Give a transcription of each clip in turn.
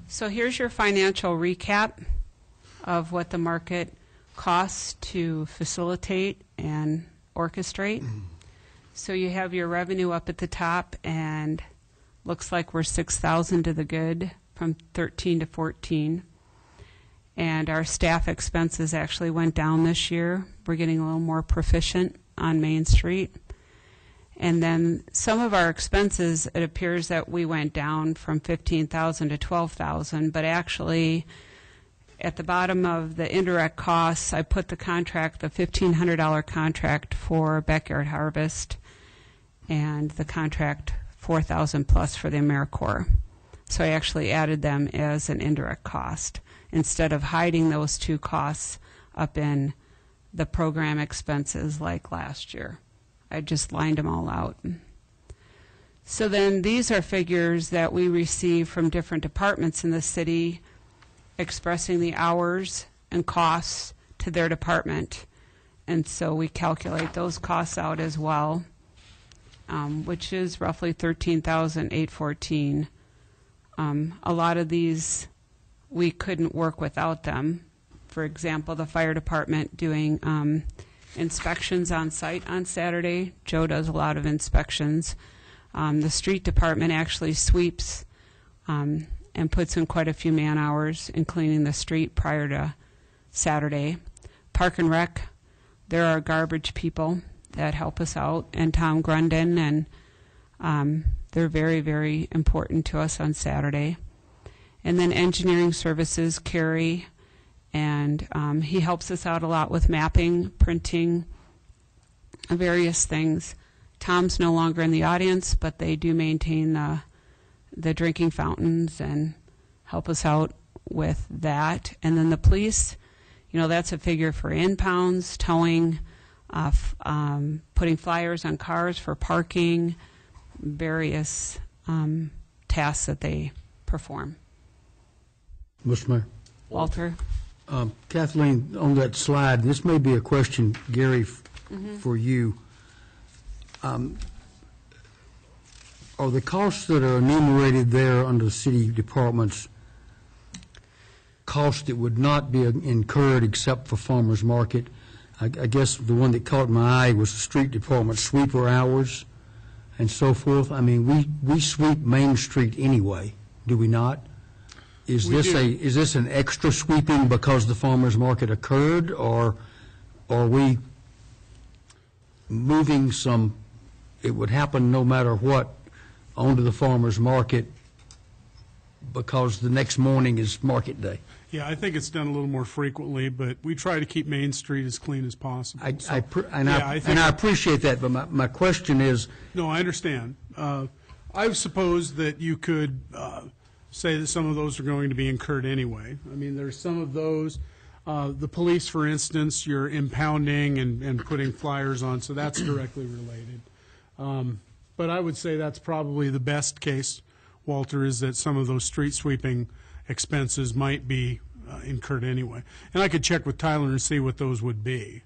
So here's your financial recap of what the market costs to facilitate and orchestrate. So you have your revenue up at the top, and looks like we're 6,000 to the good from 13 to 14. And our staff expenses actually went down this year. We're getting a little more proficient on Main Street. And then some of our expenses, it appears that we went down from 15,000 to 12,000, but actually at the bottom of the indirect costs, I put the contract, the $1,500 contract for backyard harvest, and the contract 4,000 plus for the AmeriCorps. So I actually added them as an indirect cost instead of hiding those two costs up in the program expenses like last year. I just lined them all out. So then these are figures that we receive from different departments in the city expressing the hours and costs to their department. And so we calculate those costs out as well, which is roughly $13,814. A lot of these we couldn't work without them. For example, the fire department doing inspections on site on Saturday. Joe does a lot of inspections. The street department actually sweeps and puts in quite a few man hours in cleaning the street prior to Saturday. Park and Rec, there are garbage people that help us out, and Tom Grundon, and they're very, very important to us on Saturday. And then engineering services, Kerry, and he helps us out a lot with mapping, printing, various things. Tom's no longer in the audience, but they do maintain the drinking fountains and help us out with that. And then the police, you know, that's a figure for impounds, towing, putting flyers on cars for parking, various tasks that they perform. Mr. Mayor. Walter? Kathleen, on that slide, this may be a question, Gary, for you. Are the costs that are enumerated there under city departments costs that would not be incurred except for farmers market? I guess the one that caught my eye was the street department sweeper hours and so forth. I mean, we sweep Main Street anyway, do we not? Is this an extra sweeping because the farmers market occurred, or are we moving some, it would happen no matter what, onto the farmers market because the next morning is market day? Yeah, I think it's done a little more frequently, but we try to keep Main Street as clean as possible. I appreciate that, but my question is... No, I understand. I suppose that you could say that some of those are going to be incurred anyway. I mean, there's some of those. The police, for instance, you're impounding and putting flyers on, so that's directly related. But I would say that's probably the best case, Walter, is that some of those street sweeping expenses might be incurred anyway. And I could check with Tyler and see what those would be.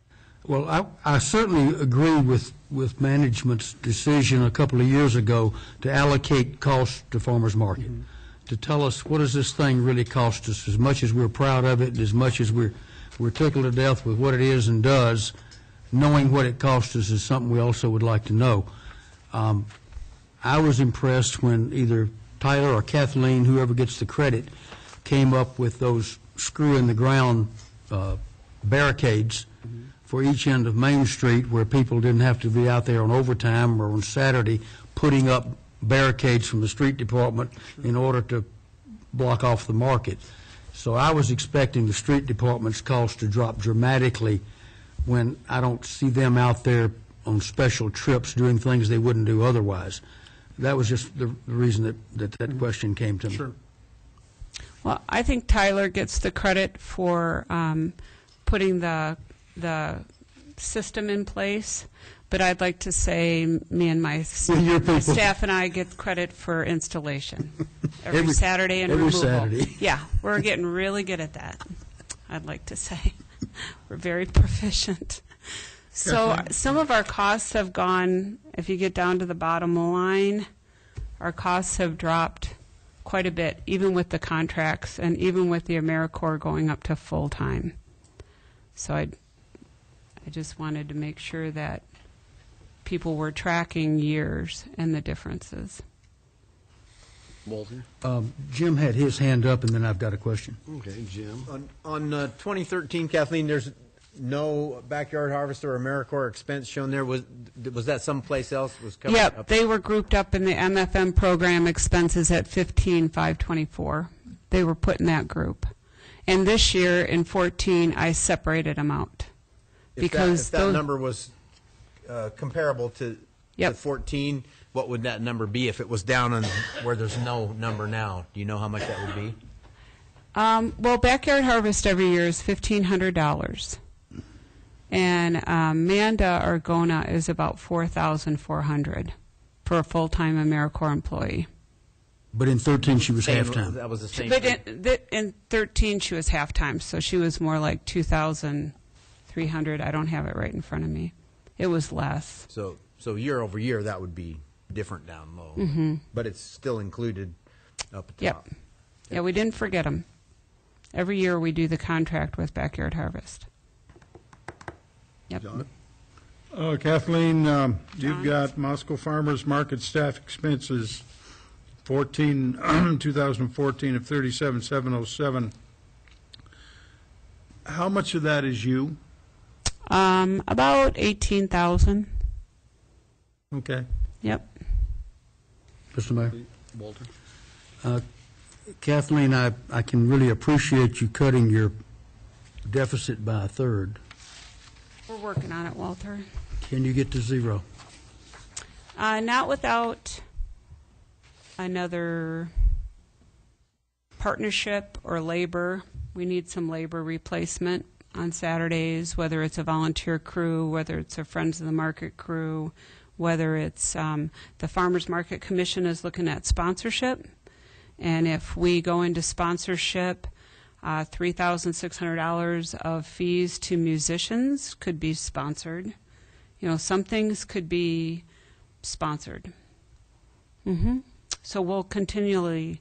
Well, I certainly agree with management's decision a couple of years ago to allocate costs to farmers market, to tell us what does this thing really cost us, as much as we're proud of it, as much as we're tickled to death with what it is and does. Knowing what it costs us is something we also would like to know. I was impressed when either Tyler or Kathleen, whoever gets the credit, came up with those screw-in-the-ground barricades for each end of Main Street, where people didn't have to be out there on overtime or on Saturday putting up barricades from the street department in order to block off the market. So I was expecting the street department's cost to drop dramatically when I don't see them out there on special trips doing things they wouldn't do otherwise. That was just the reason that question came to me. Sure. Well, I think Tyler gets the credit for putting the system in place, but I'd like to say me and my staff and I get credit for installation every Saturday and removal. Saturday. Yeah, we're getting really good at that, I'd like to say. We're very proficient. So some of our costs have gone, if you get down to the bottom line, our costs have dropped quite a bit, even with the contracts and even with the AmeriCorps going up to full-time. So I just wanted to make sure that people were tracking years and the differences. Walter? Jim had his hand up, and then I've got a question. Okay, Jim. On 2013, Kathleen, there's no backyard harvester or AmeriCorps expense shown there. Was that someplace else? Was covered Yep, up? they were grouped up in the MFM program expenses at 15,524. They were put in that group. And this year, in 14, I separated them out. If that those- number was comparable to Yep. 14, what would that number be if it was down on where there's no number now? Do you know how much that would be? Well, backyard harvest every year is $1,500. And Manda Argona is about $4,400 for a full-time AmeriCorps employee. But in 13, she was Same- half-time. That was the same. But in 13, she was half-time, so she was more like 2,300. I don't have it right in front of me. It was less. So year over year, that would be different down low. But it's still included up at Yep. top. Yeah, we didn't forget them. Every year we do the contract with Backyard Harvest. Yep. John? Kathleen, you've John? got Moscow Farmers Market staff expenses 2014 of 37,707. How much of that is you? About 18,000. Okay. Yep. Mr. Mayor? Walter? Kathleen, I can really appreciate you cutting your deficit by a third. We're working on it, Walter. Can you get to zero? Not without another partnership or labor. We need some labor replacement on Saturdays, whether it's a volunteer crew, whether it's a Friends of the Market crew, whether it's the Farmers Market Commission is looking at sponsorship. And if we go into sponsorship, $3,600 of fees to musicians could be sponsored. You know, some things could be sponsored. So we'll continually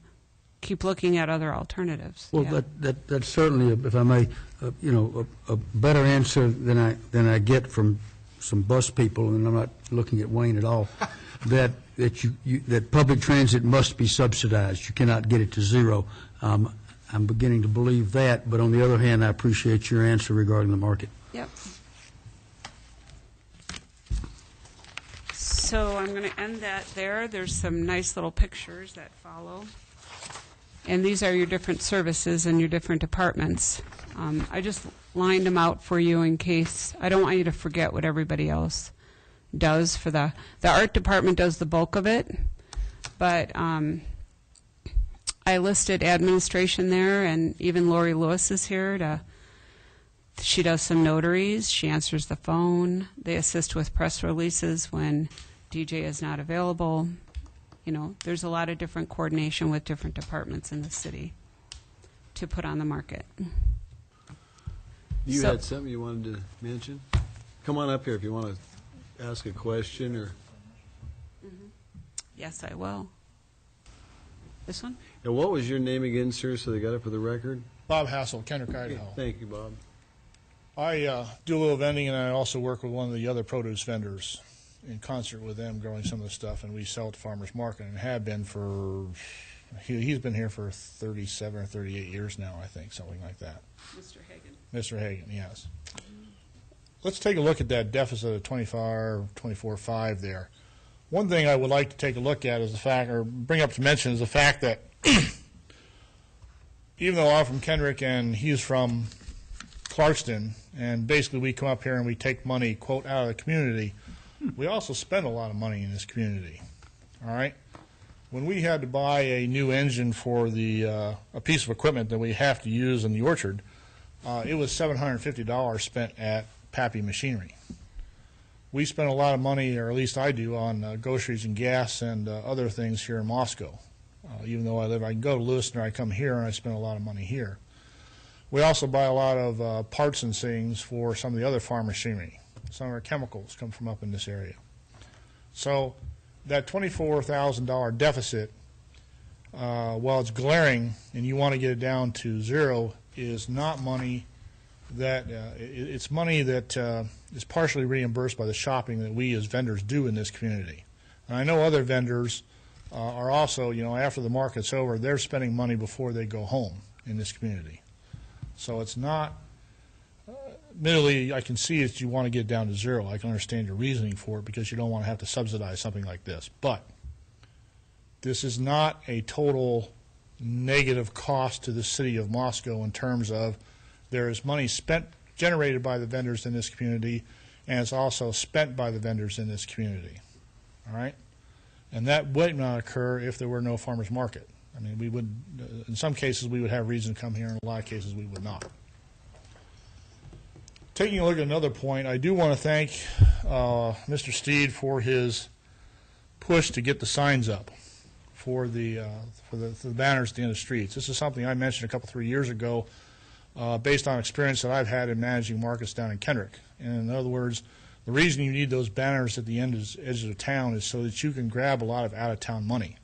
keep looking at other alternatives. Well, Yeah. that's certainly, if I may, a better answer than I get from some bus people, and I'm not looking at Wayne at all, that public transit must be subsidized. You cannot get it to zero. I'm beginning to believe that, but on the other hand, I appreciate your answer regarding the market. Yep. So I'm going to end that there. There's some nice little pictures that follow. And these are your different services and your different departments. I just lined them out for you in case, I don't want you to forget what everybody else does for the art department does the bulk of it, but I listed administration there, and even Lori Lewis is here she does some notaries, she answers the phone, they assist with press releases when DJ is not available. You know, there's a lot of different coordination with different departments in the city to put on the market. You So- had something you wanted to mention? Come on up here if you want to ask a question or. Yes, I will. This one? And what was your name again, sir, so they got it for the record? Bob Hassel, Kendrick, Idaho. Thank you, Bob. I do a little vending, and I also work with one of the other produce vendors in concert with them, growing some of the stuff, and we sell at the farmer's market, and have been for, he's been here for 37 or 38 years now, I think, something like that. Mr. Hagan. Mr. Hagan, yes. Let's take a look at that deficit of 24.5 there. One thing I would like to take a look at is the fact, or bring up to mention, is the fact that even though I'm from Kendrick and he's from Clarkston, and basically we come up here and we take money, quote, out of the community, we also spend a lot of money in this community, all right? When we had to buy a new engine for a piece of equipment that we have to use in the orchard, it was $750 spent at Pappy Machinery. We spend a lot of money, or at least I do, on groceries and gas and other things here in Moscow. Even though I can go to Lewiston or I come here and I spend a lot of money here. We also buy a lot of parts and things for some of the other farm machinery. Some of our chemicals come from up in this area. So that $24,000 deficit, while it's glaring and you want to get it down to zero, is not money that, it's money that is partially reimbursed by the shopping that we as vendors do in this community. And I know other vendors are also, after the market's over, they're spending money before they go home in this community. So it's not, admittedly, I can see that you want to get down to zero. I can understand your reasoning for it because you don't want to have to subsidize something like this. But this is not a total negative cost to the city of Moscow in terms of there is money generated by the vendors in this community, and it's also spent by the vendors in this community. All right? And that would not occur if there were no farmers market. I mean, we would, in some cases, we would have reason to come here. In a lot of cases, we would not. Taking a look at another point, I do want to thank Mr. Steed for his push to get the signs up for the banners at the end of the streets. This is something I mentioned a couple, 3 years ago based on experience that I've had in managing markets down in Kendrick. And in other words, the reason you need those banners at the edge of the town is so that you can grab a lot of out-of-town money.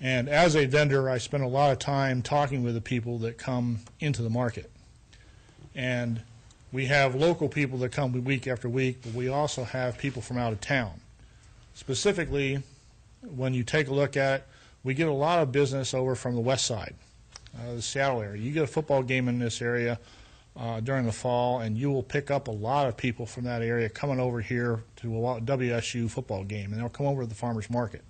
And as a vendor, I spend a lot of time talking with the people that come into the market. And we have local people that come week after week, but we also have people from out of town. Specifically, when you take a look at it, we get a lot of business over from the west side, the Seattle area. You get a football game in this area during the fall, and you will pick up a lot of people from that area coming over here to a WSU football game, and they'll come over to the farmers market.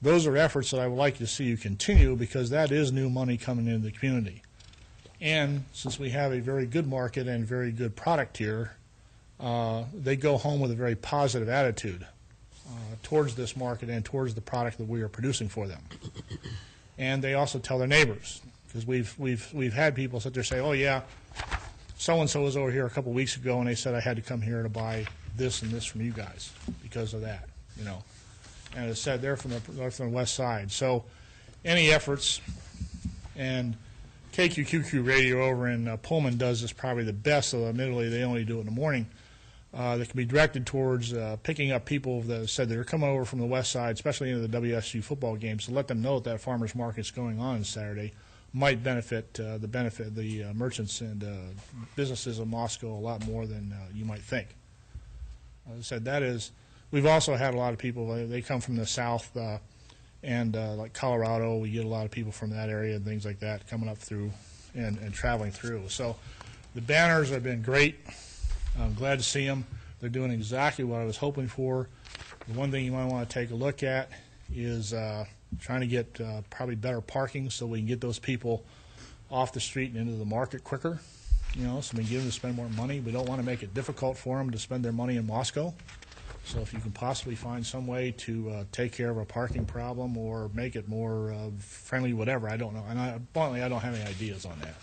Those are efforts that I would like to see you continue because that is new money coming into the community. And since we have a very good market and very good product here, they go home with a very positive attitude towards this market and towards the product that we are producing for them. And they also tell their neighbors, because we've had people sit there say, oh yeah, so-and-so was over here a couple weeks ago and they said I had to come here to buy this and this from you guys because of that, And as I said, they're from the west side. So any efforts, and KQQQ Radio over in Pullman does this probably the best, though admittedly they only do it in the morning, that can be directed towards picking up people that said they're coming over from the west side, especially into the WSU football games, to let them know that farmers market's going on Saturday might benefit the merchants and businesses of Moscow a lot more than you might think. As I said, that is, we've also had a lot of people, they come from the south and like Colorado, we get a lot of people from that area and things like that coming up through and traveling through. So the banners have been great. I'm glad to see them. They're doing exactly what I was hoping for. The one thing you might want to take a look at is trying to get probably better parking so we can get those people off the street and into the market quicker. So we can get them to spend more money. We don't want to make it difficult for them to spend their money in Moscow. So if you can possibly find some way to take care of a parking problem or make it more friendly, whatever, I don't know. And bluntly, I don't have any ideas on that,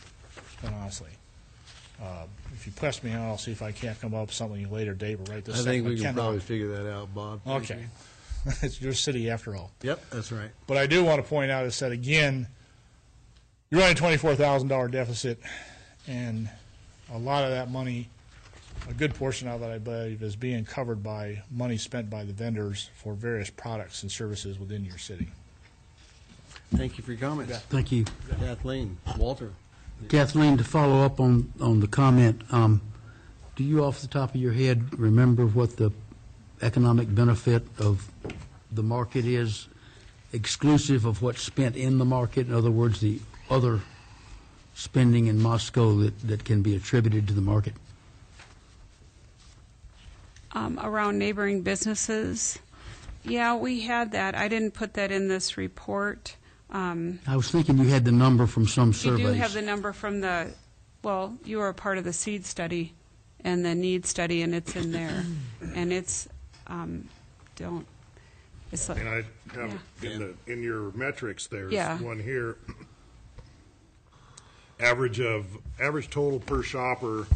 quite honestly. If you press me, I'll see if I can't come up with something at a later date. But right this I think we can cannot. probably figure that out, Bob. Okay. It's your city after all. Yep, that's right. But I do want to point out is that, again, you're running a $24,000 deficit, and a lot of that money, a good portion of it, I believe, is being covered by money spent by the vendors for various products and services within your city. Thank you for your comments. Thank you. Kathleen, Walter. Kathleen, to follow up on the comment, do you off the top of your head remember what the economic benefit of the market is, exclusive of what's spent in the market? In other words, the other spending in Moscow that can be attributed to the market? Around neighboring businesses. Yeah, we had that. I didn't put that in this report. I was thinking you had the number from some You surveys. do have the number from you were a part of the seed study and the need study, and it's in there. And it's, it's like, And I have in your metrics, there's Yeah. one here. Average total per shopper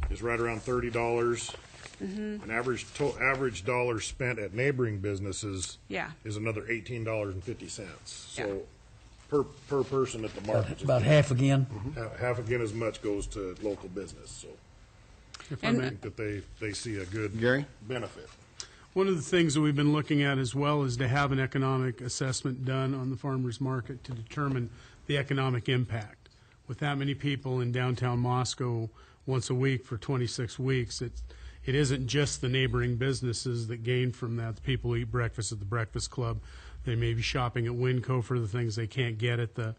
is right around $30. An average dollar spent at neighboring businesses Yeah. is another $18.50. Yeah. So per person at the market, About half again? half again as much goes to local business. So I And- think that they see a good Gary? benefit. One of the things that we've been looking at as well is to have an economic assessment done on the farmers market to determine the economic impact. With that many people in downtown Moscow once a week for 26 weeks, it isn't just the neighboring businesses that gain from that. The people who eat breakfast at the Breakfast Club, they may be shopping at Winco for the things they can't get at the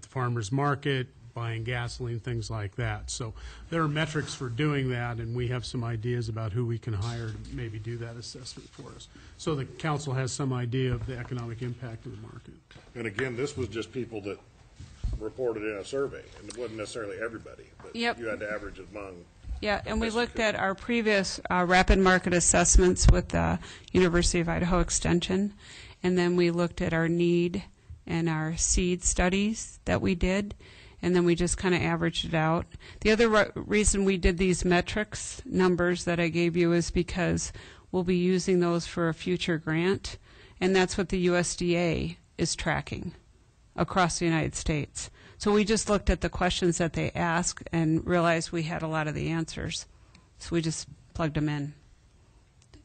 farmers market, buying gasoline, things like that. So there are metrics for doing that, and we have some ideas about who we can hire to maybe do that assessment for us. So the council has some idea of the economic impact of the market. And again, this was just people that reported in a survey, and it wasn't necessarily everybody, but Yep. you had to average it among. Yeah, and we Yes, looked you at our previous rapid market assessments with the University of Idaho Extension, and then we looked at our need and our seed studies that we did, and then we just kind of averaged it out. The other reason we did these metrics numbers that I gave you is because we'll be using those for a future grant, and that's what the USDA is tracking across the United States. So we just looked at the questions that they ask and realized we had a lot of the answers. So we just plugged them in.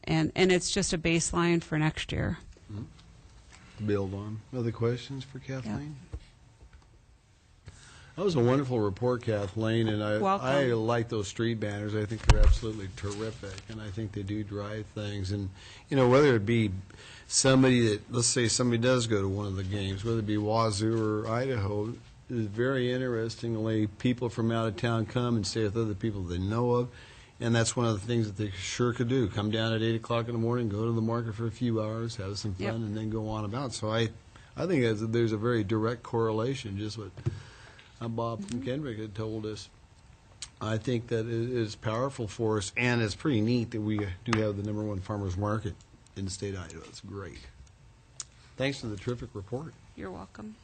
And it's just a baseline for next year. Build on. Other questions for Kathleen? That was a wonderful report, Kathleen, and I Welcome. like those street banners. I think they're absolutely terrific, and I think they do drive things. And, whether it be somebody that, let's say somebody does go to one of the games, whether it be Wazoo or Idaho, is very interestingly, people from out of town come and stay with other people they know of, and that's one of the things that they sure could do. Come down at 8 o'clock in the morning, go to the market for a few hours, have some fun, Yep. and then go on about. So I think there's a very direct correlation, just what Bob from Kendrick had told us. I think that it is powerful for us, and it's pretty neat that we do have the #1 farmers market in the state of Idaho. It's great. Thanks for the terrific report. You're welcome.